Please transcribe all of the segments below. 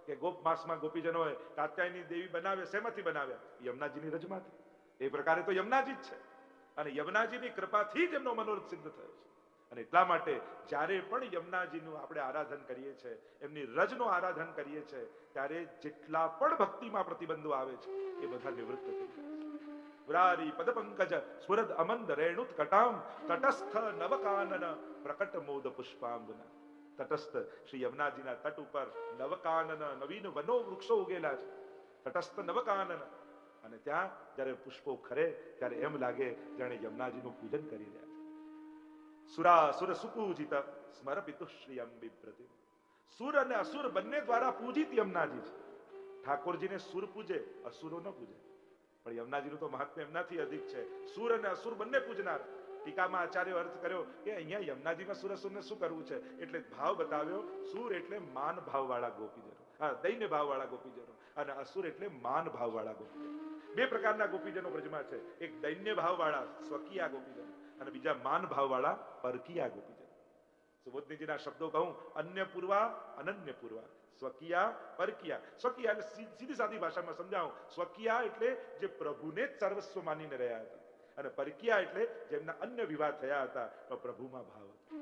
કે ગોપ માસમાં ગોપીજનોએ કાત્યાયની દેવી બનાવે, શેમાંથી બનાવ્યા? યમુનાજીની રજમાંથી. એ પ્રકારે તો યમુનાજી જ છે, અને યમુનાજીની કૃપાથી જ એમનો મનોરથ સિદ્ધ થયો છે. અને એટલા માટે જ્યારે પણ યમુનાજીનું આપણે આરાધન કરીએ છીએ, એમની રજનું આરાધન કરીએ છીએ, ત્યારે જેટલા પણ ભક્તિમાં પ્રતિબંધો આવે છે એ બધા નિવૃત્ત થઈ જાય છે. પુરારી પદ પંકજ સ્વરદ અમંદ રેણુત કટામ તટસ્થ નવકાનન પ્રકટ મોદ પુષ્પાંગના. તટસ્થ શ્રી યમુનાજીના તટ ઉપર નવકાનન નવીન વનો વૃક્ષો ઉગેલા છે, તટસ્થ નવકાનન. અને ત્યાં જ્યારે પુષ્પો ખરે ત્યારે એમ લાગે જાણે યમુનાજીનું પૂજન કરી રહ્યા છે. સુરાસુર સુપૂજિત સ્મરપિતુ શ્રીયમ બિભ્રતિ. સુર અને અસુર બંને દ્વારા પૂજિત યમુનાજી છે. ઠાકોરજીને સુર પૂજે, અસુરો ન પૂજે, પણ યમુનાજીનું તો મહાત્મ્ય એમનાથી અધિક છે. સુર અને અસુર બંને પૂજનાર. ટીકામાં આચાર્ય અર્થ કર્યો કે અહીંયા યમુનાજીમાં સુર અસુરને શું કરવું છે, એટલે ભાવ બતાવ્યો. સુર એટલે માન ભાવ વાળા ગોપીજનો, દૈન્ય ભાવ વાળા ગોપીજનો, અને અસુર એટલે માન ભાવ વાળા ગોપીજનો. બે પ્રકારના ગોપીજનો બ્રજમાં છે, એક દૈન્ય ભાવ વાળા સ્વકીયા ગોપીજનો, અને બીજા માન ભાવ વાળા પરકીયા ગોપીજનો. સુબોધનીજીના શબ્દો કહું, અન્ય પૂર્વા અનન્ય પૂર્વા, સ્વકીયા પરકીયા. સ્વકીયા એટલે સીધી સાદી ભાષામાં સમજાવું, સ્વકીયા એટલે જે પ્રભુને જ સર્વસ્વ માનીને રહ્યા હતા, અને પરકીયા એટલે જેમના અન્ય વિવાહ થયા હતા પણ પ્રભુમાં ભાવ હતો.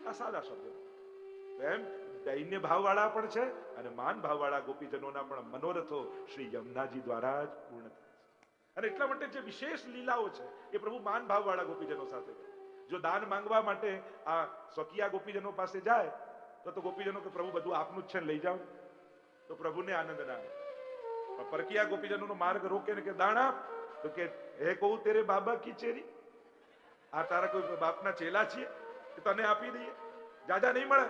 આ સાદા શબ્દો. એમ દૈન્ય ભાવ વાળા પણ છે અને માન ભાવ વાળા ગોપીજનોના પણ મનોરથો શ્રી યમુનાજી દ્વારા જ પૂર્ણ થાય છે. અને એટલા માટે જે વિશેષ લીલાઓ છે એ પ્રભુ માન ભાવ વાળા ગોપીજનો સાથે. જો દાન માંગવા માટે આ સ્વકીયા ગોપીજનો પાસે જાય તો ગોપીજનો કે પ્રભુ બધું આપનું જ છે, લઈ જાઓ, તો પ્રભુને આનંદ ના આવે. પરકીયા ગોપીજનોનો માર્ગ રોકે ને કે દાન આપ, તો કે હે કહું તેરે બાબા કી ચેરી, આ તારા કોઈ બાપના ચેલા છીએ કે તને આપી દઈએ, જાજા નહીં મળે.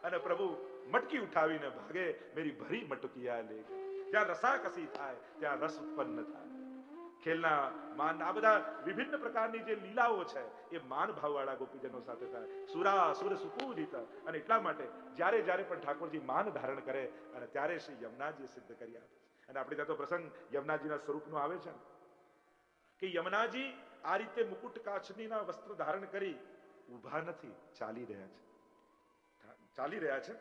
અને પ્રભુ મટકી ઉઠાવીને ભાગે, મેરી ભરી મટકિયા લે. જ્યાં રસાકસી થાય ત્યાં રસ ઉત્પન્ન થાય. ખેલના માન, આ બધા વિભિન્ન પ્રકારની જે લીલાઓ છે એ માન ભાવ વાળા ગોપીજનો સાથે થાય. સુરા સુર સુપૂજિત. અને એટલા માટે જ્યારે જ્યારે પણ ઠાકોરજી માન ધારણ કરે અને ત્યારે શ્રી યમુનાજી સિદ્ધ કરી આપે. અને આપણે ત્યાં તો પ્રસંગ યમુનાજીના સ્વરૂપનો આવે છે કે યમુનાજી આ રીતે મુકુટ કાચનીના વસ્ત્ર ધારણ કરી ઊભા નથી, ચાલી રહ્યા છે. ચાલી રહ્યા છે,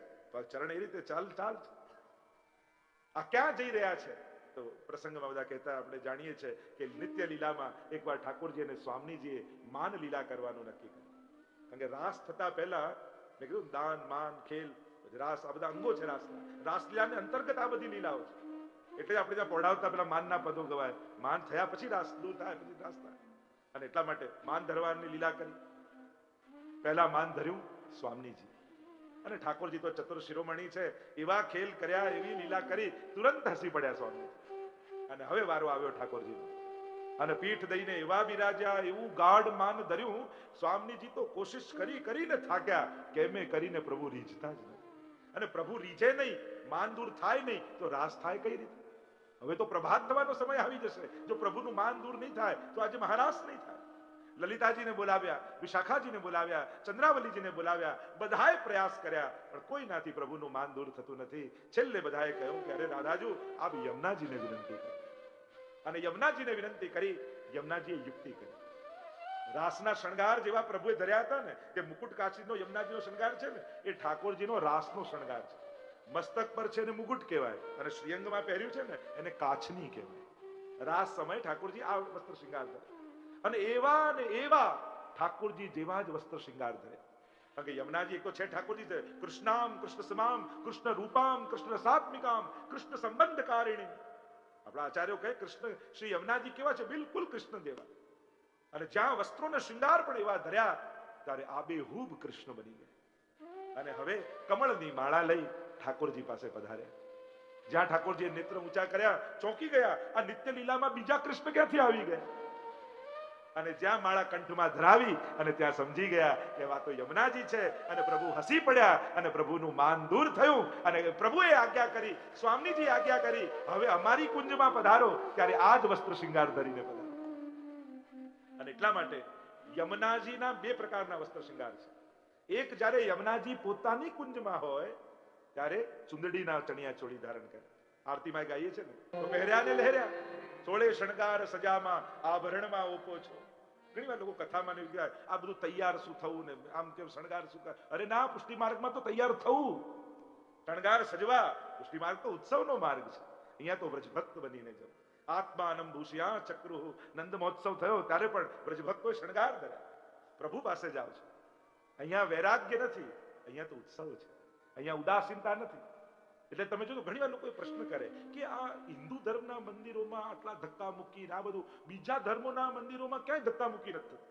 ચરણ એ રીતે ચાલ ચાલ છે. આ ક્યાં જઈ રહ્યા છે? તો પ્રસંગમાં બધા કહેતા આપણે જાણીએ છીએ કે નિત્ય લીલામાં એકવાર ઠાકોરજી અને સ્વામીજીએ માન લીલા કરવાનું નક્કી કર્યું. કારણ કે રાસ થતા પહેલા મેં કીધું દાન, માન, ખેલ, રાસ, આ બધા અંગો છે રાસના. રાસલીલાને અંતર્ગત આ બધી લીલાઓ છે. એટલે આપણે ત્યાં પહોળાવતા પેલા માનના પદો ગવાય. માન થયા પછી રાસ દૂર થાય, પછી રાસ થાય. અને એટલા માટે માન ધરવાની લીલા કરી. પહેલા માન ધર્યું સ્વામીજી, અને ઠાકોરજી તો ચતુર શિરોમણી છે, એવા ખેલ કર્યા, એવી લીલા કરી, તુરંત હસી પડ્યા સ્વામી. અને હવે વારો આવ્યો ઠાકોરજીનો, અને પીઠ દઈને એવા બિરાજ્યા, એવું ગાઢ માન ધર્યું. સ્વામીજી તો કોશિશ કરીને થાક્યા, કેમે કરીને પ્રભુ રીઝતા જ નથી. અને પ્રભુ રીઝે નહીં, માન દૂર થાય નહીં તો રાસ થાય કઈ રીતે? હવે તો પ્રભાત થવાનો સમય આવી જશે. જો પ્રભુનું માન દૂર નહીં થાય તો આજે મહારાસ નહીં થાય. લલિતાજીને બોલાવ્યા, વિશાખાજીને બોલાવ્યા, ચંદ્રાવલીજીને બોલાવ્યા, બધાએ પ્રયાસ કર્યા, પણ કોઈનાથી પ્રભુનું માન દૂર થતું નથી. છેલ્લે બધાએ કહ્યું કે અરે રાધાજુ, આપ યમુનાજીને વિનંતી કરી. અને યમુનાજીને વિનંતી કરી. યમુનાજીએ યુક્તિ કરી. રાસના શણગાર જેવા પ્રભુએ ધર્યા હતા ને, કે મુકુટ કાચીનો યમુનાજીનો શણગાર છે ને, એ ઠાકોરજીનો રાસનો શણગાર છે. મસ્તક પર છે ને મુકુટ કહેવાય, અને શ્રીઅંગમાં પહેર્યું છે ને એને કાચની કહેવાય. રાસ સમય ઠાકોરજી આ વસ્ત્ર શૃંગાર ધરે, અને એવા ઠાકોરજી જેવા જ વસ્ત્ર શૃંગાર ધરે. કારણ કે યમુનાજી એક તો છે ઠાકોરજી છે, કૃષ્ણામ કૃષ્ણ સમામ કૃષ્ણ રૂપામ કૃષ્ણ સાત્મિકામ કૃષ્ણ સંબંધકારિણી. આપણા આચાર્યો કહે કૃષ્ણ શ્રી યમુનાજી કેવા છે? બિલકુલ કૃષ્ણ જેવા. અને જ્યાં વસ્ત્રોના શૃંગાર પણ એવા ધર્યા, ત્યારે આબેહૂબ કૃષ્ણ બની ગયા. અને હવે કમળની માળા લઈ ઠાકોરજી પાસે પધાર્યા. જ્યાં ઠાકોરજીએ નેત્ર ઊંચા કર્યા, ચોંકી ગયા. આ નિત્ય લીલામાં બીજા કૃષ્ણ ક્યાંથી આવી ગયા? અને જ્યાં માળા કંઠમાં ધરાવી અને ત્યાં સમજી ગયા કે આ તો યમુનાજી છે. અને પ્રભુ હસી પડ્યા, અને પ્રભુનું માન દૂર થયું. અને પ્રભુએ આજ્ઞા કરી, સ્વામીજી આજ્ઞા કરી, હવે અમારી કુંજમાં પધારો. ત્યારે આ જ વસ્ત્ર શૃંગાર ધરીને પધારો. અને એટલા માટે યમુનાજીના બે પ્રકારના વસ્ત્ર શૃંગાર છે. એક જ્યારે યમુનાજી પોતાની કુંજમાં હોય ત્યારે ચુંદડીના ચણિયા ચોળી ધારણ કરે. આરતીમાં ગાઈએ છે ને, તો પહેર્યા ને લહેર્યા, સોળે શણગાર સજામાં આભરણમાં ઓપો છો. ઘણી વાર લોકો કથામાં ને કહેવાય આ બધું તૈયાર શું થવું ને આમ કેમ શણગાર શું? અરે ના, પુષ્ટિ માર્ગમાં તો તૈયાર થવું, શણગાર સજવા, પુષ્ટિ માર્ગ તો ઉત્સવનો માર્ગ છે. અહીંયા તો વ્રજભક્ત બનીને જવું. આત્માનમ ભૂષ્યા ચક્રુઃ, નંદ મહોત્સવ થયો ત્યારે પણ વ્રજભક્તોએ શણગાર કર્યા, પ્રભુ પાસે જાવ છો. અહીંયા વૈરાગ્ય નથી, અહીંયા તો ઉત્સવ છે, અહીંયા ઉદાસીનતા નથી. એટલે તમે જો ઘણી વાર લોકો પ્રશ્ન કરે કે આ હિન્દુ ધર્મના મંદિરોમાં આટલા ધક્કા મૂકી, આ બધું બીજા ધર્મોના મંદિરોમાં ક્યાંય ધક્કા મૂકી નથી થતું.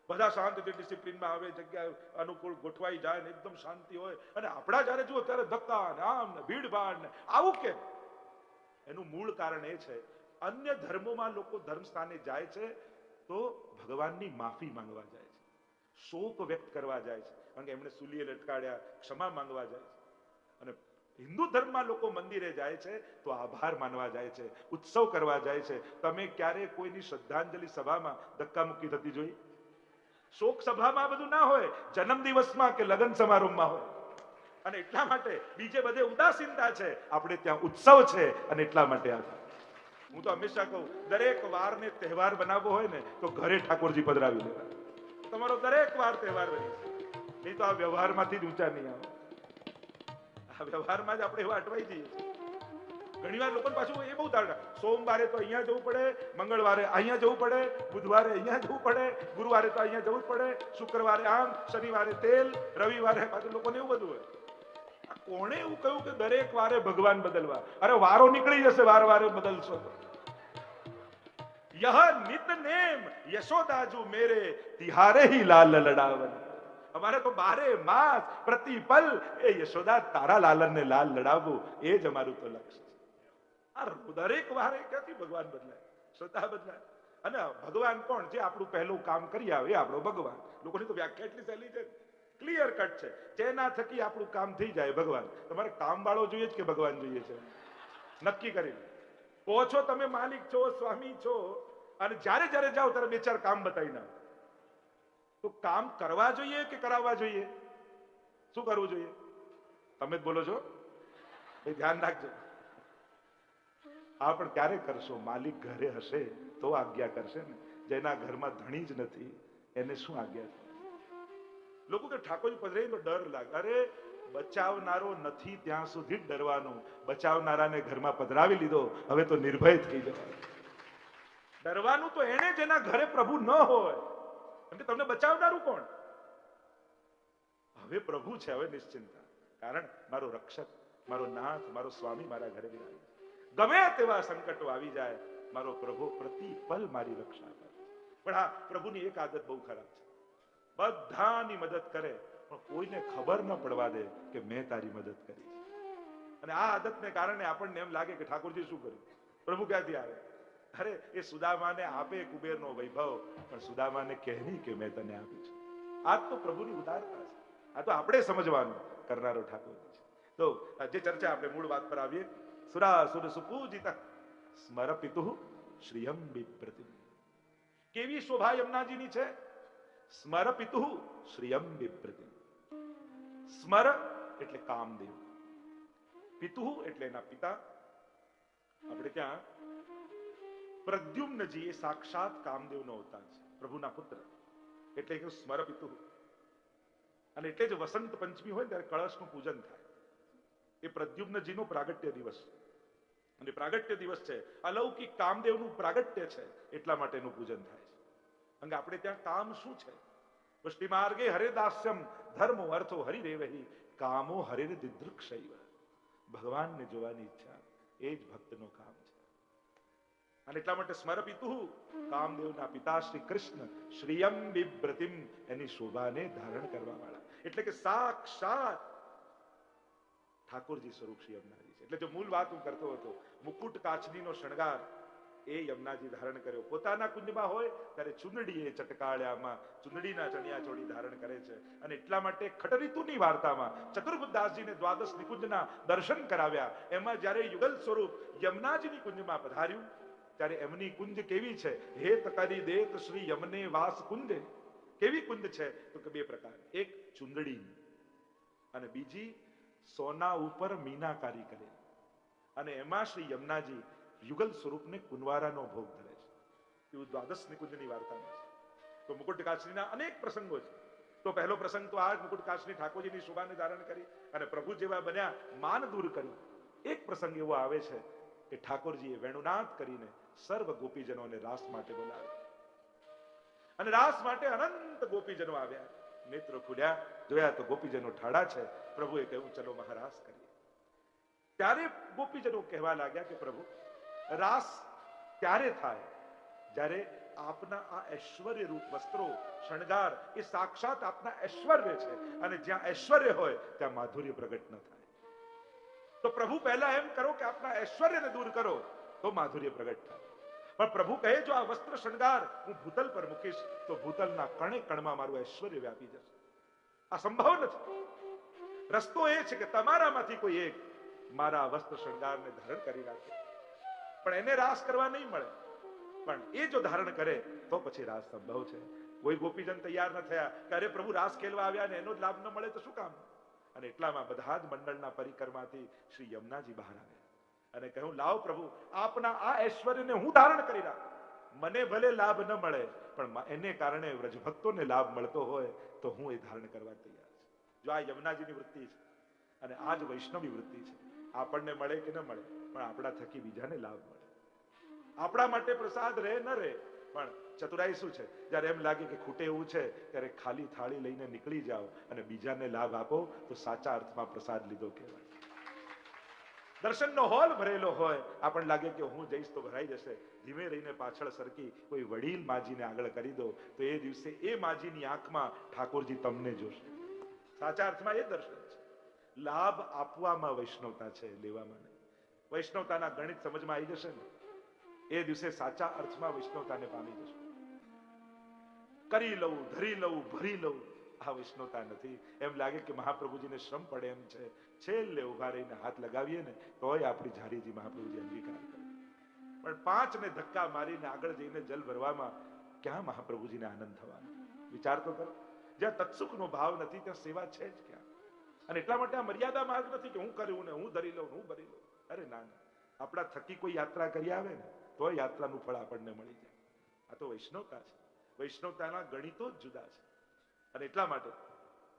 બધા શાંતિથી ડિસિપ્લિનમાં આવે, જગ્યા અનુકૂળ ગોઠવાઈ જાય ને એકદમ શાંતિ હોય. અને આપણા જયારે જુઓ ત્યારે ધક્કા ને આમ ને ભીડભાડ ને આવું કેમ? એનું મૂળ કારણ એ છે, અન્ય ધર્મોમાં લોકો ધર્મ સ્થાને જાય છે તો ભગવાનની માફી માંગવા જાય છે, શોક વ્યક્ત કરવા જાય છે, કારણ કે એમણે સૂલીએ લટકાડ્યા, ક્ષમા માંગવા જાય છે. અને હિન્દુ ધર્મમાં લોકો મંદિરે જાય છે તો આભાર માનવા જાય છે, ઉત્સવ કરવા જાય છે. તમે ક્યારે કોઈની શ્રદ્ધાંજલિ સભામાં ધક્કા મુક્કી થતી જોઈ? શોક સભામાં બધું ના હોય, જન્મ દિવસમાં કે લગ્ન સમારોહમાં હોય. અને એટલા માટે બીજે બધે ઉદાસીનતા છે, આપણે ત્યાં ઉત્સવ છે અને એટલા માટે આ. હું તો હંમેશા કહું, દરેક વારને તહેવાર બનાવવો હોય ને તો ઘરે ઠાકોરજી પધરાવી દેવા. તમારો દરેક વાર તહેવાર બની, નહીં તો આ વ્યવહારમાંથી જ ઊંચા નહીં આવે. આ વ્યવહારમાં જ આપણે એવા અટવાઈ જઈએ છીએ. ઘણી વાર લોકો પાછું એ બહુ ધારણા, સોમવારે તો અહીંયા જવું પડે, મંગળવારે અહીંયા જવું પડે, બુધવારે અહીંયા જવું પડે, ગુરુવારે તો અહીંયા જવું જ પડે, શુક્રવારે આમ, શનિવારે તેલ, રવિવારે પાછું લોકોને એવું બધું હોય. કોણે એવું કહ્યું કે દરેક વારે ભગવાન બદલવા? અરે વારો નીકળી જશે, વારે બદલશો તો. યહ નિત નેમ યશોદાજુ મેરે તિહારે હી લાલ લડાવન. અમારે તો બારે માસ પ્રતિપલ એ યશોદા તારા લાલનને લાલ લડાવવું, એ જ અમારું તો લક્ષ્ય છે. આ દરેક વારે ક્યાંથી ભગવાન બદલાય? શ્રદ્ધા બદલાય. અને ભગવાન કોણ? જે આપણું પહેલું કામ કરી આવે એ આપણો ભગવાન. લોકોની તો વ્યાખ્યા એટલી સહેલી છે, ક્લિયર કટ છે. જેના થકી આપણું કામ થઈ જાય ભગવાન. તમારે કામ વાળો જોઈએ છે કે ભગવાન જોઈએ છે? નક્કી કરી કહો છો. તમે માલિક છો, સ્વામી છો, અને જ્યારે જ્યારે જાઓ ત્યારે બે ચાર કામ બતાવી ના, તો કામ કરવા જોઈએ કે કરાવવા જોઈએ? શું કરવું જોઈએ? તમે જ બોલો છો, એ ધ્યાન રાખજો. આ પણ ક્યારે કરશો? માલિક ઘરે હશે તો આજ્ઞા કરશે ને. જેના ઘરમાં ધણી જ નથી એને શું આજ્ઞા છે? લોકો કે ઠાકોરજી પધરે તો ડર લાગે. અરે બચાવનારો નથી ત્યાં સુધી જ ડરવાનું. બચાવનારાને ઘરમાં પધરાવી લીધો, હવે તો નિર્ભય થઈ જવાનું. ડરવાનું તો એને જેના ઘરે પ્રભુ ન હોય. કેમ કે તમને બચાવનારું કોણ? હવે પ્રભુ છે, હવે નિશ્ચિંતા. કારણ મારો રક્ષક, મારો નાથ, મારો સ્વામી મારા ઘરે બિરાજે. ગમે તેવા સંકટો આવી જાય, મારો પ્રભુ પ્રતિપલ મારી રક્ષા કરે. પણ હા, પ્રભુની એક આદત બહુ ખરાબ છે. બધાની મદદ કરે પણ કોઈને ખબર ન પડવા દે કે મેં તારી મદદ કરી. અને આ આદતને કારણે આપણને એમ લાગે કે ઠાકોરજી શું કર્યું, પ્રભુ ક્યાંથી આવે? અરે એ સુદામાને આપે કુબેરનો વૈભવ, પણ સુદામાને કહે નહીં કે મેં તને આપ્યું છે. આ તો પ્રભુની ઉદારતા છે. આ તો આપણે સમજવાનું કરનારો ઠાકોરજી છે. તો જે ચર્ચા આપણે મૂળ વાત પર આવીએ. સુરાસુર સુપૂજિત સ્મર પિતુઃ શ્રિયમ બિભ્રતિમ. કેવી શોભા યમુનાજીની છે? સ્મર પિતુઃ શ્રિયમ બિભ્રતિમ. સ્મર એટલે કામદેવ, પિતુઃ એટલે એના પિતા. આપણે ત્યાં પ્રદ્યુમ્નજી એ સાક્ષાત કામદેવનો અવતાર છે, પ્રભુના પુત્ર, એટલે કે સ્મર પિતુઃ. અને એટલે જ વસંત પંચમી હોય ત્યારે કળશનું પૂજન થાય. એ પ્રદ્યુમ્નજીનો પ્રાગટ્ય દિવસ, અને પ્રાગટ્ય દિવસ છે, અલૌકિક કામદેવનું પ્રાગટ્ય છે, એટલા માટે એનું પૂજન થાય છે. કારણ કે આપણે ત્યાં કામ શું છે? પુષ્ટિ માર્ગે હરે દાસ્યમ ધર્મો અર્થો હરિરેવહિ કામો હરિર દિદૃક્ષૈવ. ભગવાનને જોવાની ઈચ્છા, એ જ ભક્તનો કામ છે. અને એટલા માટે સ્મર પિતુઃ, કામદેવના પિતા શ્રી કૃષ્ણ શ્રીયમ બિભ્રતિમ, એની શોભાને ધારણ કરવા વાળા, એટલે કે સાક્ષાત ઠાકોરજી સ્વરૂપ શ્રી યમુનાજી છે. એટલે જો મૂળ વાત હું કરતો હતો, મુકુટ કાચનીનો શણગાર એ યમુનાજી ધારણ કર્યો. પોતાના કુંજમાં હોય ત્યારે ચુંદડી એ ચટકાળ્યામાં ચુંદડીના ચણિયા ચોળી ધારણ કરે છે. અને એટલા માટે ખટરીતુની વાર્તામાં ચતુર્બુદ્ધદાસજીને દ્વાદશ નિકુંજના દર્શન કરાવ્યા. એમાં જ્યારે યુગલ સ્વરૂપ યમુનાજીની કુંજમાં પધાર્યું ત્યારે એમની કુંજ કેવી છે? હેત કરી દેત શ્રી યમને વાસ કુંજે. કેવી કુંજ છે? તો કે બે પ્રકાર, એક ચુંદડી અને બીજી સોના ઉપર મીનાકારી કરેલી. અને એમાં શ્રી યમુનાજી યુગલ સ્વરૂપને કુંવારાનો ભોગ ધરે છે. એવું દ્વાદશ નિકુંજની વાર્તામાં છે. તો મુકુટ કાચનીના અનેક પ્રસંગો છે. તો પહેલો પ્રસંગ તો આ મુકુટ કાચની ઠાકોરજીની શોભાને ધારણ કરી અને પ્રભુ જેવા બન્યા, માન દૂર કર્યું. એક પ્રસંગ એવો આવે છે કે ઠાકોરજીએ વેણુનાદ કરીને સર્વ ગોપીજનોને રાસ માટે બોલાવ્યા અને રાસ માટે અનંત ગોપીજનો આવ્યા. નેત્રો ખુલ્યા, જોયા તો ગોપીજનો ઠાડા છે. પ્રભુએ કહ્યું ચલો મહારાસ કરીએ. ત્યારે ગોપીજનો કહેવા લાગ્યા કે પ્રભુ, રાસ ત્યારે થાય જ્યારે આપના આ ઐશ્વર્ય રૂપ વસ્ત્રો શણગાર એ સાક્ષાત આપના ઐશ્વર્ય છે, અને જ્યાં ઐશ્વર્ય હોય ત્યાં માધુર્ય પ્રગટ ન થાય. તો પ્રભુ પહેલા એમ કરો કે આપના ઐશ્વર્યને દૂર કરો તો માધુર્ય પ્રગટ થાય. પણ પ્રભુ કહે જો આ વસ્ત્ર શણગાર હું ભૂતલ પર મૂકીશ તો ભૂતલના કણે કણમાં મારું ઐશ્વર્ય વ્યાપી જશે. આ સંભવ નથી. રસ્તો એ છે કે તમારામાંથી કોઈ એક મારા વસ્ત્ર શણગારને ધારણ કરી રાખે, પણ એને રાસ કરવા નહીં મળે. પણ એ જો ધારણ કરે તો પછી રાસ સંભવ છે. કોઈ ગોપીજન તૈયાર ન થયા કે અરે પ્રભુ રાસ ખેલવા આવ્યા ને એનો જ લાભ ન મળે તો શું કામ. અને એટલામાં બધા જ મંડળના પરિક્રમાથી શ્રી યમુનાજી બહાર આવ્યા અને કહ્યું લાવો પ્રભુ, આપના આ ઐશ્વર્યને હું ધારણ કરી રાખું. મને ભલે લાભ ન મળે પણ એને કારણે વ્રજભક્તોને લાભ મળતો હોય તો હું એ ધારણ કરવા તૈયાર છું. જો આ યમુનાજીની વૃત્તિ છે અને આ જ વૈષ્ણવી વૃત્તિ છે. આપણને મળે કે ન મળે પણ આપણા થકી બીજાને લાભ મળે. આપણા માટે પ્રસાદ રહે ન રહે, પણ ચતુરાઈ શું છે, જ્યારે એમ લાગે કે ખૂટે એવું છે ત્યારે ખાલી થાળી લઈને નીકળી જાઓ અને બીજાને લાભ આપો તો સાચા અર્થમાં પ્રસાદ લીધો કહેવાય. દર્શનનો હોલ ભરેલો હોય, આપણને લાગે કે હું જઈશ તો ભરાઈ જશે, ધીમે રહીને પાછળ સરકી કોઈ વડીલ માજીને આગળ કરી દો તો એ દિવસે એ માજીની આંખમાં ઠાકોરજી તમને જોશે. સાચા અર્થમાં એ દર્શન છે. લાભ આપવામાં વૈષ્ણવતા છે, લેવામાં નહીં. વૈષ્ણવતાના ગણિત સમજમાં આવી જશે ને એ દિવસે સાચા અર્થમાં વૈષ્ણવતાને પામી જશે. કરી લઉં, ધરી લઉં, ભરી લઉં, આ વૈષ્ણવતા નથી. એમ લાગે કે મહાપ્રભુજીને શ્રમ પડે એમ છે, છેલ્લે ઉભા રહીને હાથ લગાવીએ ને તોય આપણી ઝારીજી મહાપ્રભુજી અંગીકાર કરે. પણ 5 ને ધક્કા મારીને આગળ જઈને જલ ભરવામાં ક્યાં મહાપ્રભુજીને આનંદ થવાનો? વિચાર તો કરો. જ્યાં તત્સુખનો ભાવ નથી ત્યાં સેવા છે જ ક્યાં? અને એટલા માટે આ મર્યાદા માર્ગ નથી કે હું કર્યું ને હું ધરી લઉં, હું ભરી લઉં. અરે ના ના, આપણા થકી કોઈ યાત્રા કરી આવે ને તો યાત્રાનું ફળ આપણને મળી જાય. આ તો વૈષ્ણવતા છે. વૈષ્ણવતાના ગણિતો જ જુદા છે. અને એટલા માટે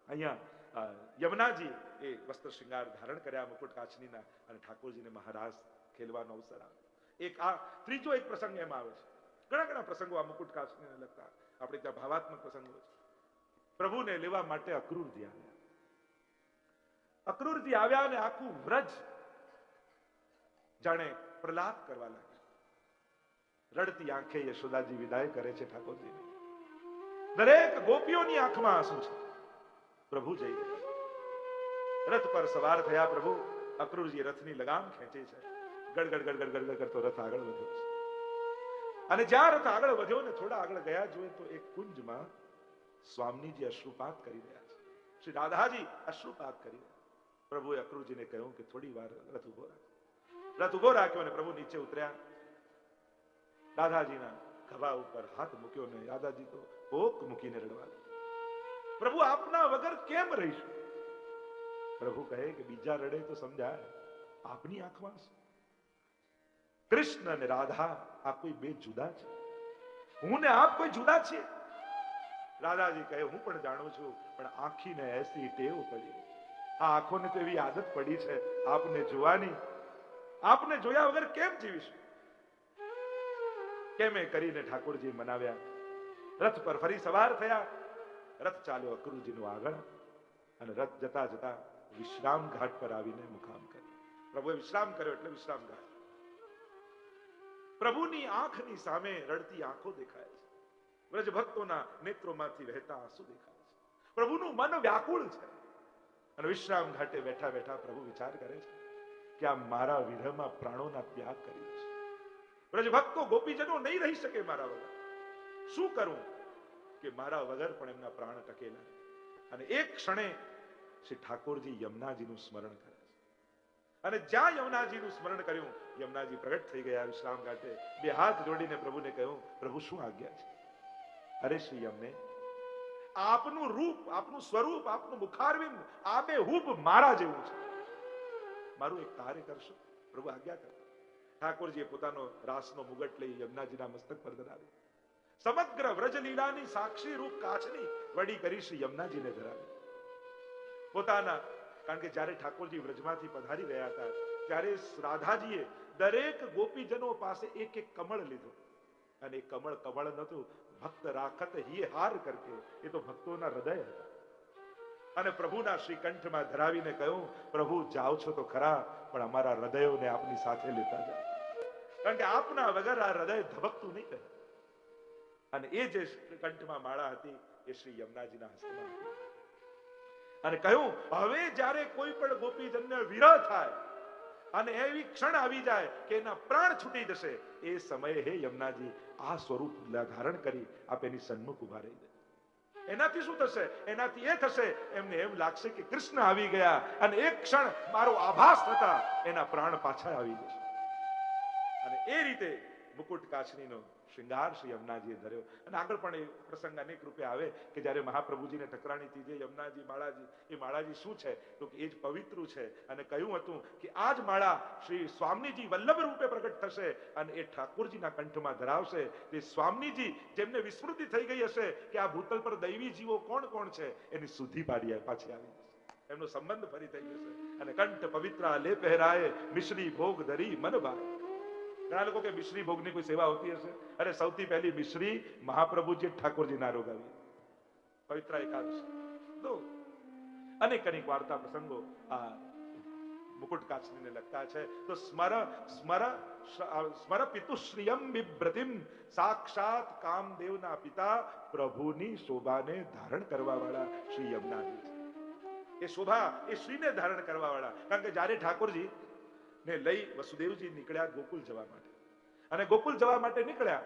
અહીંયા યમુનાજી એ વસ્ત્ર શૃંગાર ધારણ કર્યા મુકુટ કાચનીના અને ઠાકોરજીને મહારાસ ખેલવાનો અવસર આવે. એક આ ત્રીજો એક પ્રસંગ એમ આવે છે. ઘણા ઘણા પ્રસંગો આ મુકુટ કાચનીને લગતા આપણે ત્યાં ભાવાત્મક પ્રસંગો છે. પ્રભુને લેવા માટે અક્રૂરજી આવ્યા. અક્રૂરજી આવ્યા અને આખું વ્રજ જાણે પ્રલાપ કરવા લાગ્યા. રડતી આંખે યશોદાજી વિદાય કરે છે ઠાકોરજીને. દરેક ગોપીઓની આંખમાં આંસુ છે. પ્રભુ જઈ ગયા. રથ પર સવાર થયા પ્રભુ. અક્રૂરજી રથની લગામ ખેંચે છે. ગડગડ ગડગડ ગડગડ કરતો રથ આગળ વધ્યો છે. અને જ્યાં રથ આગળ વધ્યો ને થોડા આગળ ગયા જોઈએ તો એક કુંજમાં સ્વામીજી અશ્રુપાત કરી રહ્યા છે. શ્રી રાધાજી અશ્રુપાત કરી રહ્યા. પ્રભુએ અક્રૂરજીને કહ્યું કે થોડી વાર રથ ઉભો રાખો. રથ ઉભો રાખ્યો અને પ્રભુ નીચે ઉતર્યા. રાધાજીના ખભા ઉપર હાથ મૂક્યો ને રાધાજી તો પોક મૂકીને રડવા લાગ્યા. પ્રભુ આપના વગર કેમ રહીશું? પ્રભુ કહે કે બીજા રડે તો સમજાય, આપની આંખમાં શું? કૃષ્ણ અને રાધા આ કોઈ બે જુદા છે? હું ને આપ કોઈ જુદા છીએ? રાધાજી કહે હું પણ જાણું છું, પણ આંખીને એસી ટેવ પડી. આ આંખોને તો એવી આદત પડી છે આપને જોવાની. આપને જોયા વગર કેમ જીવીશું? કેમે કરીને ઠાકોરજી મનાવ્યા. રથ પર ફરી સવાર થયા. રથ ચાલ્યો અક્રૂરજીનું આગળ અને રથ જતા જતા વિશ્રામ ઘાટ પર આવીને મુકામ કર્યો. પ્રભુએ વિશ્રામ કર્યો એટલે વિશ્રામ ઘાટ. પ્રભુની આંખની સામે રડતી આંખો દેખાય છે. વ્રજ ભક્તોના નેત્રોમાંથી વહેતા આંસુ દેખાય છે. પ્રભુનું મન વ્યાકુળ છે. અને વિશ્રામ ઘાટે બેઠા બેઠા પ્રભુ વિચાર કરે છે કે આ મારા વિરહમાં પ્રાણોના ત્યાગ કરી છે. વ્રજ ભક્તો ગોપીજનો નહીં રહી શકે મારા વગર. શું કરું કે મારા વગર પણ એમના પ્રાણ ટકેલા. અને એક ક્ષણે શ્રી ઠાકોરજી યમુનાજીનું સ્મરણ કરે છે. અને જ્યાં યમુનાજીનું સ્મરણ કર્યું યમુનાજી પ્રગટ થઈ ગયા વિશ્રામ ઘાટે. બે હાથ જોડીને પ્રભુને કહ્યું પ્રભુ શું આજ્ઞા છે? અરે શ્રી યમને, આપનું રૂપ, આપનું સ્વરૂપ, આપનું મુખારવિંદ આબેહૂબ મારા જેવું છે. મારું એક કાર્ય કરશો? પ્રભુ આજ્ઞા કરો. ઠાકોરજીએ પોતાનો રાસનો મુગટ લઈ યમુનાજીના મસ્તક પર ધરાવ્યો. સમગ્ર વ્રજલીલાની સાક્ષી રૂપ કાચની વડી કરી શ્રી યમુનાજીને ધરાવી. પોતાના, કારણ કે જ્યારે ઠાકોરજી વ્રજમાંથી પધારી રહ્યા હતા ત્યારે રાધાજીએ દરેક ગોપીજનો પાસે એક એક કમળ લીધો, અને એ કમળ નતું, ભક્ત રાખત હિય હાર કરકે, એ તો ભક્તોના હૃદય હતા. અને પ્રભુના શ્રી કંઠમાં ધરાવીને કહ્યું, પ્રભુ જાઓ છો તો ખરા, પણ અમારા હૃદયોને આપની સાથે લેતા જાઓ, કારણ કે આપના વગર આ હૃદય ધબકતું નહીં રહે. અને એ જે કંઠમાં માળા હતી એ શ્રી યમુનાજીના હસ્તમાં હતી. અને કહ્યું, હવે જ્યારે કોઈ પણ ગોપીજનને વિરહ થાય અને એવી ક્ષણ આવી જાય કે એના પ્રાણ છૂટી જશે, એ સમયે હે યમુનાજી આ સ્વરૂપ ધારણ કરી આપ એની સન્મુખ ઉભા રહી જાય. એનાથી શું થશે? એનાથી એ થશે, એમને એમ લાગશે કે કૃષ્ણ આવી ગયા, અને એક ક્ષણ મારો આભાસ થતા એના પ્રાણ પાછા આવી જશે. અને એ રીતે મુકુટ કાચનીનો શ્રૃંગાર શ્રી યમુનાજીએ ધર્યો. અને આગળ પણ એ પ્રસંગ અનેક રૂપે આવે કે જ્યારે મહાપ્રભુજીને ટકરાણી થઈ જાય યમુનાજી માળાજી, એ માળાજી શું છે તો કે એ જ પવિત્ર છે. અને કહ્યું હતું કે આ જ માળા શ્રી સ્વામીજી વલ્લભ રૂપે પ્રગટ થશે અને એ ઠાકોરજીના કંઠમાં ધરાવશે. તે સ્વામીજી જેમને વિસ્મૃતિ થઈ ગઈ હશે કે આ ભૂતલ પર દૈવી જીવો કોણ કોણ છે, એની સુધી પાડી પાછી આવી જશે, એમનો સંબંધ ફરી થઈ જશે. અને કંઠ પવિત્રા લે પહેરાય, મિશ્રી ભોગ ધરી મન ભાય. ઘણા લોકો કે મિશ્રી ભોગની કોઈ સેવા હોતી હશે. અરે સૌથી પહેલી મિશ્રી મહાપ્રભુજી ઠાકોરજીના આરોગાવી પવિત્ર એકાદશી. તો અનેક અનેક વાર્તા પ્રસંગો આ મુકુટ કાચનીને લગતા છે. તો સ્મર પિતુશ્રિયમ બિભ્રતિમ, સાક્ષાત કામદેવના પિતા પ્રભુની શોભાને ધારણ કરવા વાળા શ્રી યમુનાજી છે. એ શોભા એ શ્રીને ધારણ કરવા વાળા. કારણ કે જ્યારે ઠાકોરજી ને લઈ વસુદેવજી નીકળ્યા ગોકુલ જવા માટે, અને ગોકુલ જવા માટે નીકળ્યા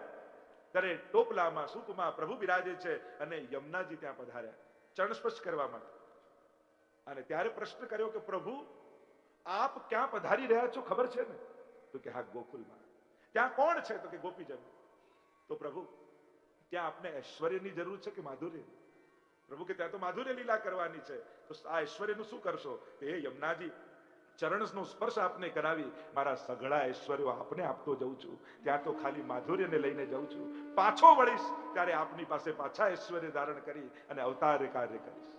ત્યારે ટોપલામાં સુકમાં પ્રભુ બિરાજે છે, અને યમુનાજી ત્યાં પધાર્યા ચરણ સ્પર્શ કરવા માટે. અને ત્યારે પ્રશ્ન કર્યો કે પ્રભુ આપ ક્યાં પધારી રહ્યા છો, ખબર છે ને? તો કે હા, ગોકુલમાં. ત્યાં કોણ છે? તો કે ગોપીજન. તો પ્રભુ ત્યાં આપને ઐશ્વર્યની જરૂર છે કે માધુર્યની? પ્રભુ કે ત્યાં તો માધુર્ય લીલા કરવાની છે. તો આ ઐશ્વર્યનું શું કરશો? હે યમુનાજી, ચરણનો સ્પર્શ આપને કરાવી મારા સઘળા ઐશ્વર્યો આપને આપતો જઉં છું. ત્યાં તો ખાલી માધુર્યને લઈને જઉં છું. પાછો વળીશ ત્યારે આપની પાસે પાછા ઐશ્વર્ય ધારણ કરી અને અવતાર કાર્ય કરીશ.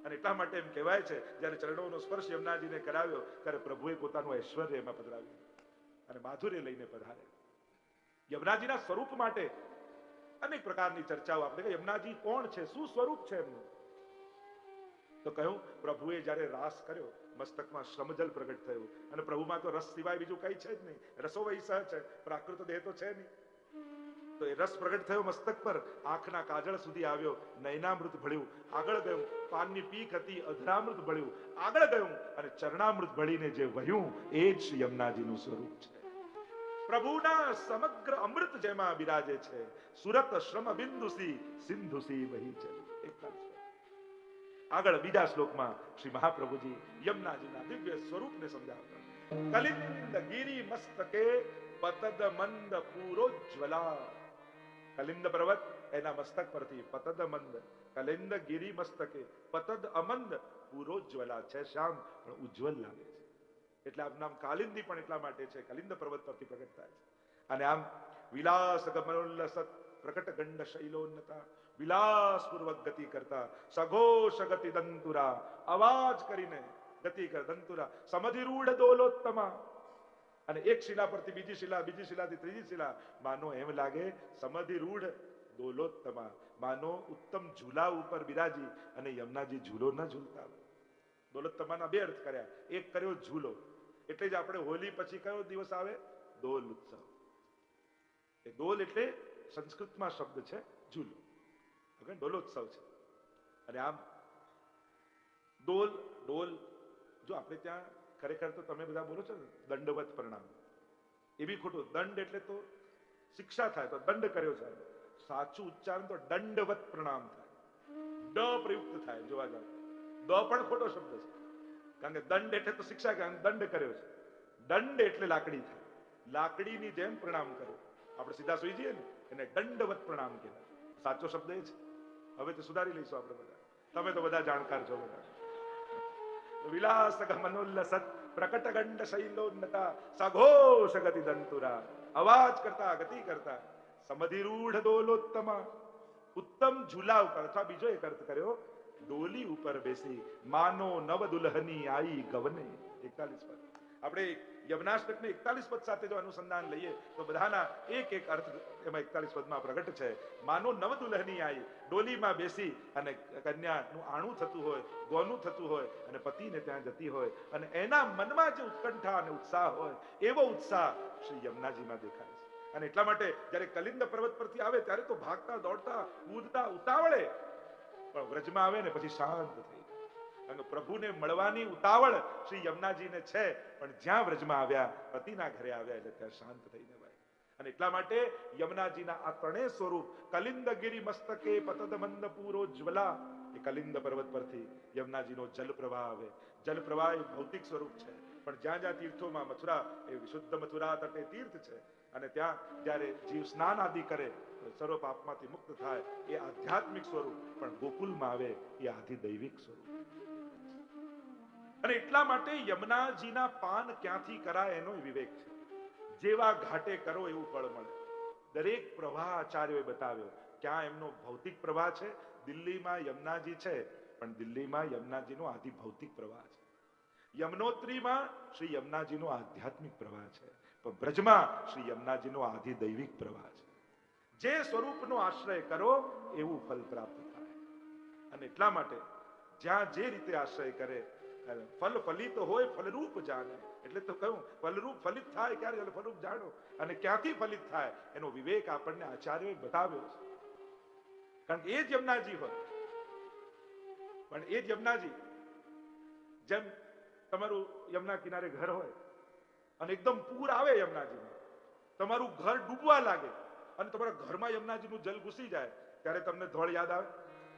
અને એટલા માટે એમ કહેવાય છે, જ્યારે ચરણોનો સ્પર્શ યમુનાજીને કરાવ્યો ત્યારે પ્રભુએ પોતાનું ઐશ્વર્ય એમાં પધરાવ્યું અને માધુર્ય લઈને પધારે. યમુનાજીના સ્વરૂપ માટે અનેક પ્રકારની ચર્ચાઓ આપણે. યમુનાજી કોણ છે, શું સ્વરૂપ છે એમનું? તો કહ્યું, પ્રભુએ જ્યારે રાસ કર્યો મસ્તકમાં શ્રમજલ પ્રગટ થયું, અને પ્રભુમાં તો રસ સિવાય બીજું કઈ છે જ નહીં. રસો વૈસહ છે, પ્રાકૃત દેહ તો છે નહીં. તો એ રસ પ્રગટ થયો મસ્તક પર, આંખના કાજળ સુધી આવ્યો, નયનામૃત ભળ્યું, આગળ ગયું, પાનની પીક હતી, અધરામૃત ભળ્યું, આગળ ગયું, અને ચરણામૃત ભળીને જે વહ્યું એ જ યમુનાજીનું સ્વરૂપ છે. પ્રભુના સમગ્ર અમૃત જેમાં બિરાજે છે, સુરત શ્રમ બિંદુસી સિંધુસી વહી ચલી. આગળ બીજા શ્લોકમાં શ્રી મહાપ્રભુજી યમુનાજીના દિવ્ય સ્વરૂપને સમજાવતા, કલિંદ ગિરી મસ્તકે પતદ મંદ પૂરોજ્વલા. કલિંદ પર્વત એના મસ્તક પરથી પતદ મંદ, કલિંદ ગિરી મસ્તકે પતદ અમંદ પૂરોજ્વલા છે, શ્યામ પણ ઉજ્જવલ લાગે છે. એટલે આમ નામ કાલિંદી પણ એટલા માટે છે, કલિંદ પર્વત પરથી પ્રગટ થાય છે. અને આમ વિલાસ ગમનોલ્લસત પ્રકટ ગંડ શૈલોન્નતા, વિલાસ પૂર્વક ગતિ કરતા, સઘોષ ગતિ દંતુરા, અવાજ કરીને ગતિ કર દંતુરા, સમધિરૂઢ દોલોત્તમા. અને એક શિલા પરથી બીજી શિલા, બીજી શિલાથી ત્રીજી શિલા, માનો એમ લાગે સમધિરૂઢ દોલોત્તમા, માનો ઉત્તમ ઝૂલા ઉપર બિરાજી અને યમુનાજી ઝૂલો ન ઝૂલતા. દોલોત્તમાના બે અર્થ કર્યા. એક કર્યો ઝૂલો, એટલે જ આપણે હોલી પછી કયો દિવસ આવે? દોલ ઉત્સવ. એ દોલ એટલે સંસ્કૃતમાં શબ્દ છે ઝૂલો, ડોલોત્સવ છે. અને આમ ડોલ જો આપણે ત્યાં ખરેખર તો તમે બધા બોલો છો ને દંડવત પ્રણામ, એ બી ખોટું. દંડ એટલે તો શિક્ષા થાય, તો દંડ કર્યો છે. સાચું ઉચ્ચારણ તો દંડવત પ્રણામ થાય, ડ પ્રયુક્ત થાય. જોવા જાવ દ પણ ખોટો શબ્દ છે, કારણ કે દંડ એટલે તો શિક્ષા, દંડ કર્યો છે. દંડ એટલે લાકડી થાય, લાકડીની જેમ પ્રણામ કરો. આપણે સીધા સુઈ જઈએ ને એને દંડવત પ્રણામ કહેવાય. સાચો શબ્દ એ છે. હવે તો સુધારી લઈશું આપણે બધા, તમે તો બધા જાણકાર છો બધા. વિલાસ મનોલ્લસત પ્રકટ ગંડ શૈલોન્નતા, સઘોષ ગતિ દંતુરા, અવાજ કરતા ગતિ કરતા, સમધિરૂઢ દોલોત્તમા, ઉત્તમ ઝૂલા ઉપર. અથવા બીજો એક અર્થ કર્યો, ડોલી ઉપર બેસી માનો નવ દુલ્હની આઈ ગવને. 41 પર આપણે યમનાષ્ટકને 41 પદ સાથે જો અનુસંધાન લઈએ તો બધાના એક એક અર્થ એમાં 41 પદમાં પ્રગટ છે. માનો નવ દુલ્હની આવી ડોલીમાં બેસી અને કન્યાનું આણું થતું હોય, ગોનું થતું હોય અને પતિને ત્યાં જતી હોય અને એના મનમાં જે ઉત્કંઠા અને ઉત્સાહ હોય એવો ઉત્સાહ શ્રી યમુનાજીમાં દેખાય છે. અને એટલા માટે જ્યારે કલિંદ પર્વત પરથી આવે ત્યારે તો ભાગતા દોડતા કૂદતા ઉતાવળે, પણ વ્રજમાં આવે ને પછી શાંત થઈ જાય. અને પ્રભુને મળવાની ઉતાવળ શ્રી યમુનાજીને છે, પણ જ્યાં વ્રજમાં આવ્યા, પતિના ઘરે આવ્યા એટલે ત્યાં શાંત થઈને ભાઈ. અને એટલા માટે યમુનાજીના આ ત્રણેય સ્વરૂપ કલિંદગીરી મસ્તકે પતદ મંદ પૂરો જ્વલા, એ કલિંદ પર્વત પરથી યમુનાજીનો જલ પ્રવાહ આવે. જલ પ્રવાહ એ ભૌતિક સ્વરૂપ છે, પણ જ્યાં જ્યાં તીર્થોમાં મથુરા એ વિશુદ્ધ મથુરા તટે તીર્થ છે અને ત્યાં જ્યારે જીવ સ્નાન આદિ કરે સર્વ પાપમાંથી મુક્ત થાય, એ આધ્યાત્મિક સ્વરૂપ. પણ ગોકુલમાં આવે એ આધિ દૈવિક સ્વરૂપ. અને એટલા માટે યમુનાજીના પાન ક્યાંથી કરાય એનો વિવેક છે. જેવા ઘાટે કરો એવું ફળ મળે. દરેક પ્રવાહ આચાર્યોએ બતાવ્યો. ક્યાં એમનો ભૌતિક પ્રવાહ છે, દિલ્હીમાં યમુનાજી છે, પણ દિલ્હીમાં યમુનાજીનો આધિ ભૌતિક પ્રવાહ છે. યમનોત્રીમાં શ્રી યમુનાજીનો આધ્યાત્મિક પ્રવાહ છે, પણ બ્રજમાં શ્રી યમુનાજીનો આધિ દૈવિક પ્રવાહ છે. જે સ્વરૂપનો આશ્રય કરો એવું ફલ પ્રાપ્ત થાય. અને એટલા માટે જ્યાં જે રીતે આશ્રય કરે, ફલ ફલિત હોય ફલરૂપ જાણે. એટલે તો કહ્યું ફલરૂપ ફલિત થાય ક્યારે, ફલરૂપ જાણો. અને ક્યાંથી ફલિત થાય એનો વિવેક આપણને આચાર્યોએ બતાવ્યો છે. કારણ કે એ જ યમુનાજી હોય, પણ એ જ યમુનાજી જેમ તમારું યમુના કિનારે ઘર હોય અને એકદમ પૂર આવે યમુનાજીમાં, તમારું ઘર ડૂબવા લાગે અને તમારા ઘરમાં યમુનાજીનું જલ ઘૂસી જાય, ત્યારે તમને ધોળ યાદ આવે.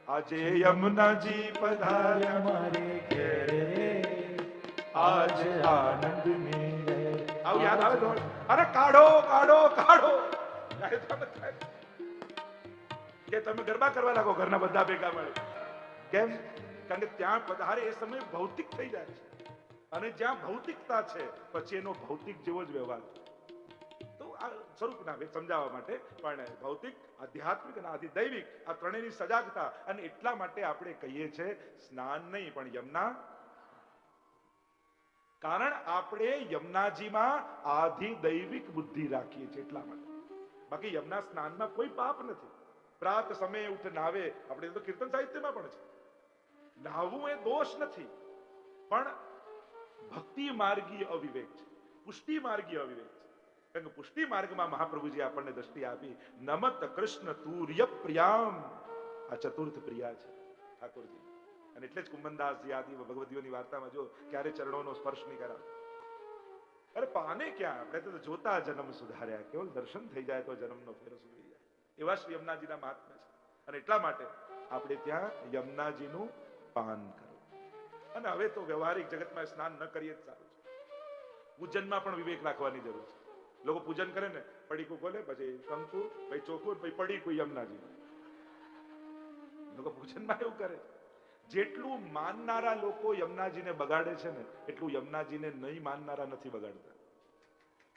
આજે યમુનાજી પધાર્યા મારે ઘેરે, આજ આનંદ મેળે. આવું યાદ આવે ધોળ? અરે કાઢો કાઢો કાઢો, કે તમે ગરબા કરવા લાગો ઘરના બધા ભેગા મળે. કેમ? કારણ કે ત્યાં પધારે એ સમય ભૌતિક થઈ જાય છે, અને જ્યાં ભૌતિકતા છે પછી એનો ભૌતિક જેવો જ વ્યવહાર. તો આ સ્વરૂપના સમજાવવા માટે, પણ ભૌતિક, આધ્યાત્મિક અને આધિ દૈવિક આ ત્રણેયની સજાગતા. અને એટલા માટે આપણે કહીએ છીએ સ્નાન નહીં પણ યમુના. કારણ આપણે યમુનાજીમાં આધિ દૈવિક બુદ્ધિ રાખીએ છીએ એટલા માટે. બાકી યમુના સ્નાનમાં કોઈ પાપ નથી. પ્રાત સમયે ઉઠ નાવે, આપણે તો કીર્તન સાહિત્યમાં પણ છે. નાહવું એ દોષ નથી, પણ ભક્તિ માર્ગીય અવિવેક છે, પુષ્ટિ માર્ગીય અવિવેક છે. કારણ કે પુષ્ટિ માર્ગમાં મહાપ્રભુજી આપણને દ્રષ્ટિ આપી, નમત કૃષ્ણ તુર્ય પ્રિયામ. આ ચતુર્થ પ્રિયા છે ઠાકોરજી. અને એટલે જ કુંભનદાસજી આદિ ભગવદીઓની વાર્તામાં જો ક્યારે ચરણોનો સ્પર્શ નહીં કરાવે. અરે પાને ક્યાં, આપણે તો જોતા જન્મ સુધાર્યા, કેવળ દર્શન થઈ જાય તો જન્મનો ફેરો સુધરી જાય. એવા શ્રી યમુનાજીના મહાત્મ્ય છે. અને એટલા માટે આપણે ત્યાં યમુનાજીનું પાન કરવું. અને હવે તો વ્યવહારિક જગતમાં સ્નાન ન કરીએ જ સારું છે. પૂજનમાં પણ વિવેક રાખવાની જરૂર છે. લોકો પૂજન કરે ને, પડીકું ખોલે, પછી કંકુ, પછી ચોખ્ખું, પછી પડીકું યમુનાજી. લોકો પૂજનમાં એવું કરે. જેટલું માનનારા લોકો યમુનાજીને બગાડે છે ને, એટલું યમુનાજીને નહીં માનનારા નથી બગાડતા.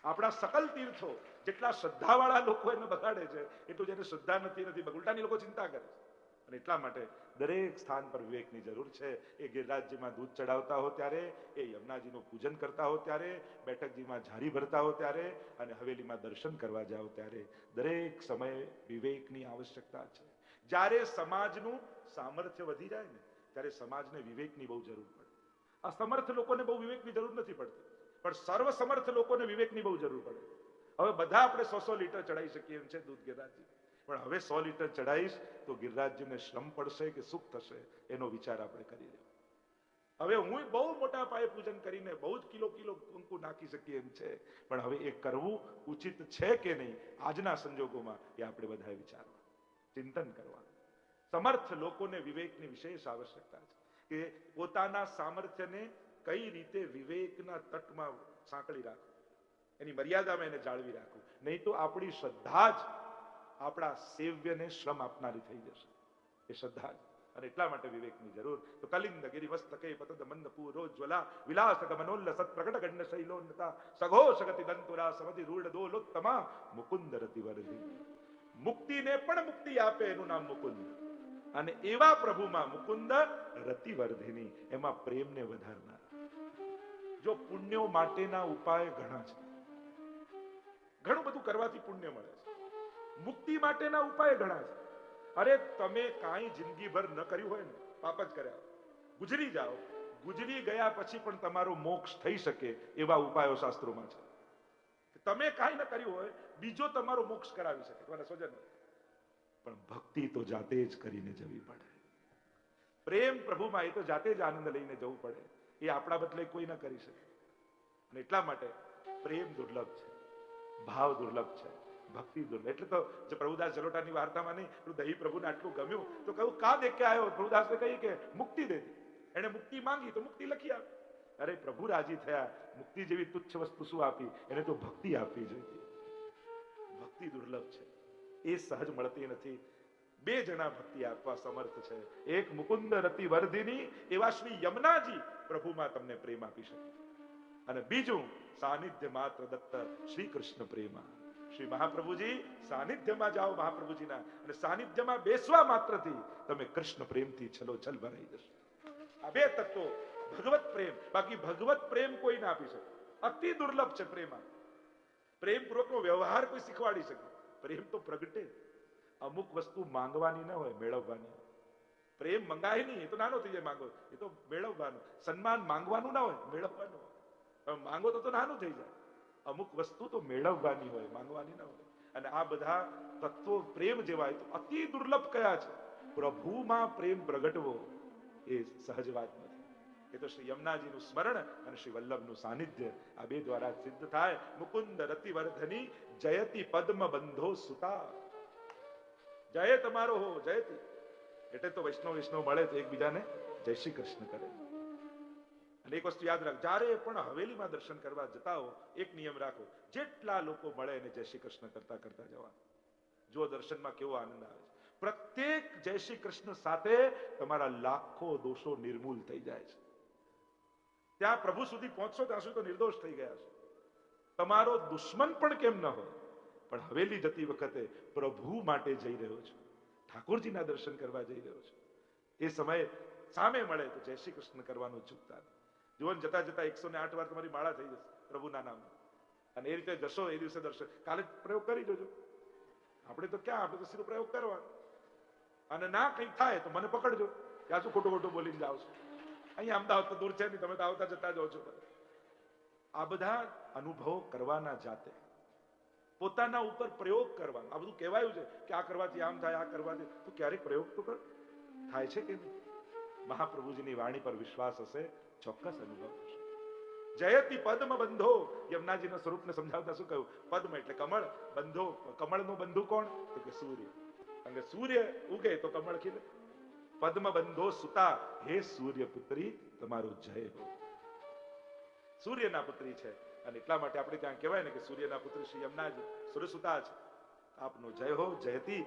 આપણા સકલ તીર્થો જેટલા શ્રદ્ધાવાળા લોકો એને બગાડે છે, એટલું જેને શ્રદ્ધા નથી ઉલટાની લોકો ચિંતા કરે છે. અને એટલા માટે દરેક સ્થાન પર વિવેકની જરૂર છે. એ ગિરિરાજજીમાં દૂધ ચડાવતા હો ત્યારે, એ યમુનાજીનું પૂજન કરતા હો ત્યારે, બેઠકજીમાં ઝારી ભરતા હો ત્યારે, અને હવેલીમાં દર્શન કરવા જાઓ ત્યારે, દરેક સમયે વિવેકની આવશ્યકતા છે. જ્યારે સમાજનું સામર્થ્ય વધી જાય ને, ત્યારે સમાજને વિવેકની બહુ જરૂર પડે. અસમર્થ લોકોને બહુ વિવેકની જરૂર નથી પડતી, પણ સર્વસમર્થ લોકોને વિવેકની બહુ જરૂર પડે. હવે બધા આપણે 100 લીટર ચડાવી શકીએ એમ છે દૂધ ગિરિરાજજી, પણ હવે 100 લીટર ચડાવીશ તો ગિરિરાજજીને શ્રમ પડશે કે સુખ થશે, એનો વિચાર આપણે કરી લેવો. હવે હું બહુ મોટા પાયે પૂજન કરીને બહુ જ કિલો કંકુ નાખી શકીએ એમ છે, પણ હવે એ કરવું ઉચિત છે કે નહીં આજના સંજોગોમાં, એ આપણે બધાએ વિચારવા, ચિંતન કરવા. સમર્થ લોકોને વિવેકની વિશેષ આવશ્યકતા છે કે પોતાના સામર્થ્યને કઈ રીતે વિવેકના તટમાં સાંકળી રાખવું, એની મર્યાદામાં એને જાળવી રાખવું. નહીં તો આપણી શ્રદ્ધા જ આપણા સેવ્યને શ્રમ આપનારી થઈ જશે. એ શ્રદ્ધા જ. અને એટલા માટે વિવેકની જરૂર. તો કલિંદ ગિરિમસ્તકે પતદ મંદ પૂરો જ્વલા વિલાસ ગમનોલ્લ સત પ્રગટ ગણ્ય શૈલોન્નતા સઘોષ ગતિ દંતુરા સમધિ રૂઢ દોલોત્તમા મુકુંદ રતિ વરધી. મુક્તિને પણ મુક્તિ આપે એનું નામ મુકુંદ. અને એવા પ્રભુમાં મુકુંદ રતિવર્ધિની, એમાં પ્રેમને વધારનાર. જો પુણ્યો માટેના ઉપાય ઘણા છે, ઘણું બધું કરવાથી પુણ્ય મળે છે. મુક્તિ માટેના ઉપાય ઘણા છે. અરે તમે કાંઈ જિંદગીભર ન કર્યું હોય ને, પાપ જ કર્યા, ગુજરી જાઓ, ગુજરી ગયા પછી પણ તમારો મોક્ષ થઈ શકે એવા ઉપાયો શાસ્ત્રોમાં છે. તમે કાંઈ ન કર્યું હોય, બીજો તમારો મોક્ષ કરાવી શકે, તમારા સ્વજન. પણ ભક્તિ તો જાતે જ કરીને જવી પડે. પ્રેમ પ્રભુમાં એ તો જાતે જ આનંદ લઈને જવું પડે. એ આપણા બદલે કોઈ ન કરી શકે. અને એટલા માટે પ્રેમ દુર્લભ છે, ભાવ દુર્લભ છે, ભક્તિ દુર્લભ. એટલે તો જે પ્રભુદાસ જલોટાની વાર્તામાં નહીં, દહીં પ્રભુને આટલું ગમ્યું તો કહ્યું કા દેખ કે આવ્યો. પ્રભુદાસને કહી કે મુક્તિ દે દી. એને મુક્તિ માંગી તો મુક્તિ લખી આપી. અરે પ્રભુ રાજી થયા. મુક્તિ જેવી તુચ્છ વસ્તુ શું આપી, એને તો ભક્તિ આપવી જોઈએ. ભક્તિ દુર્લભ છે, એ સહજ મળતી નથી. બે જણા ભક્તિ આપવા સમર્થ છે. એક મુકુંદ રતિ વર્ધિની એવા શ્રી યમુનાજી પ્રભુમાં તમને પ્રેમ આપી શકે, અને બીજું સાનિધ્ય માત્ર દત્ત શ્રી કૃષ્ણ પ્રેમા. શ્રી મહાપ્રભુજી સાનિધ્યમાં જાઓ મહાપ્રભુજીના, અને સાનિધ્યમાં બેસવા માત્રથી તમે કૃષ્ણ પ્રેમથી છલોછલ ભરાઈ જશો. આ બે તત્વો ભગવત પ્રેમ. બાકી ભગવત પ્રેમ કોઈ ના આપી શકે, અતિ દુર્લભ છે. પ્રેમમાં પ્રેમ પૂર્વકનો વ્યવહાર કોઈ શીખવાડી શકે. પ્રેમ તો પ્રગટે. અમુક વસ્તુ માંગવાની ન હોય, મેળવવાની. પ્રેમ મંગાય નહીં, એ તો નાનો થઈ જાય. માંગો એ તો મેળવવાનું. સન્માન માંગવાનું ના હોય, મેળવવાનું હોય. માંગો તો નાનું થઈ જાય. અમુક વસ્તુ તો મેળવવાની હોય, માંગવાની ના હોય. અને આ બધા તત્વો પ્રેમ જેવા તો અતિ દુર્લભ કયા છે. પ્રભુમાં પ્રેમ પ્રગટવો એ સહજ વાત નથી. એ તો શ્રી યમુનાજીનું સ્મરણ અને શ્રી વલ્લભનું સાનિધ્ય, આ બે દ્વારા સિદ્ધ થાય. મુકુંદ રતિવર્ધની જયતિ પદ્મ બંધો સુતા. જય તમારો હો, જયતિ. એટલે તો વૈષ્ણવ મળે તો એકબીજાને જય શ્રી કૃષ્ણ કરે. અને એક વસ્તુ યાદ રાખ, જ્યારે પણ હવેલીમાં દર્શન કરવા જતા હો, એક નિયમ રાખો, જેટલા લોકો મળે એને જય શ્રી કૃષ્ણ કરતા કરતા જવા. જો દર્શનમાં કેવો આનંદ આવે છે. પ્રત્યેક જય શ્રી કૃષ્ણ સાથે તમારા લાખો દોષો નિર્મૂલ થઈ જાય છે. ત્યાં પ્રભુ સુધી પહોંચશો ત્યાં સુધી તો નિર્દોષ થઈ ગયા છો. તમારો દુશ્મન પણ કેમ ન હોય, પણ હવેલી જતી વખતે પ્રભુ માટે જઈ રહ્યો છો, ઠાકોરજીના દર્શન કરવા જઈ રહ્યો છો, એ સમયે સામે મળે તો જય શ્રી કૃષ્ણ કરવાનું ચૂકતા નહીં. જીવન જતા જતા 108 વાર તમારી માળા થઈ જશે પ્રભુના નામ. અને એ રીતે જશો એ દિવસે દર્શન. કાલે પ્રયોગ કરી જોજો. આપણે તો ક્યાં, આપણે તો સીધો પ્રયોગ કરવાનો. અને ના કંઈક થાય તો મને પકડજો કે આ શું ખોટું ખોટું બોલીને જાઓ છો. અહીંયા અમદાવાદ તો દૂર છે નહીં, તમે તો આવતા જતા જાઓ છો. આ બધા અનુભવો કરવાના જાતે, પોતાના ઉપર પ્રયોગ કરવાનો. આ બધું કહેવાયું છે કે આ કરવાથી આમ થાય, આ કરવાથી. તું ક્યારેક પ્રયોગ તો કર, થાય છે કે નહીં. મહાપ્રભુજીની વાણી પર વિશ્વાસ હશે, ચોક્કસ અનુભવ થશે. જયતિ પદ્મ બંધો. યમુનાજીના સ્વરૂપને સમજાવતા શું કહ્યું? પદ્મ એટલે કમળ, બંધો, કમળનો બંધુ કોણ? તો કે સૂર્ય. અને સૂર્ય ઉગે તો કમળ ખીલે. પદ્મ બંધો સુતા. હે સૂર્ય પુત્રી, તમારો જય હો. સૂર્યના પુત્રી છે, અને એટલા માટે આપણે ત્યાં કહેવાય ને કે સૂર્યના પુત્રી શ્રી યમુનાજી સુરસુતા છે. આપનો જય હો, જયતી.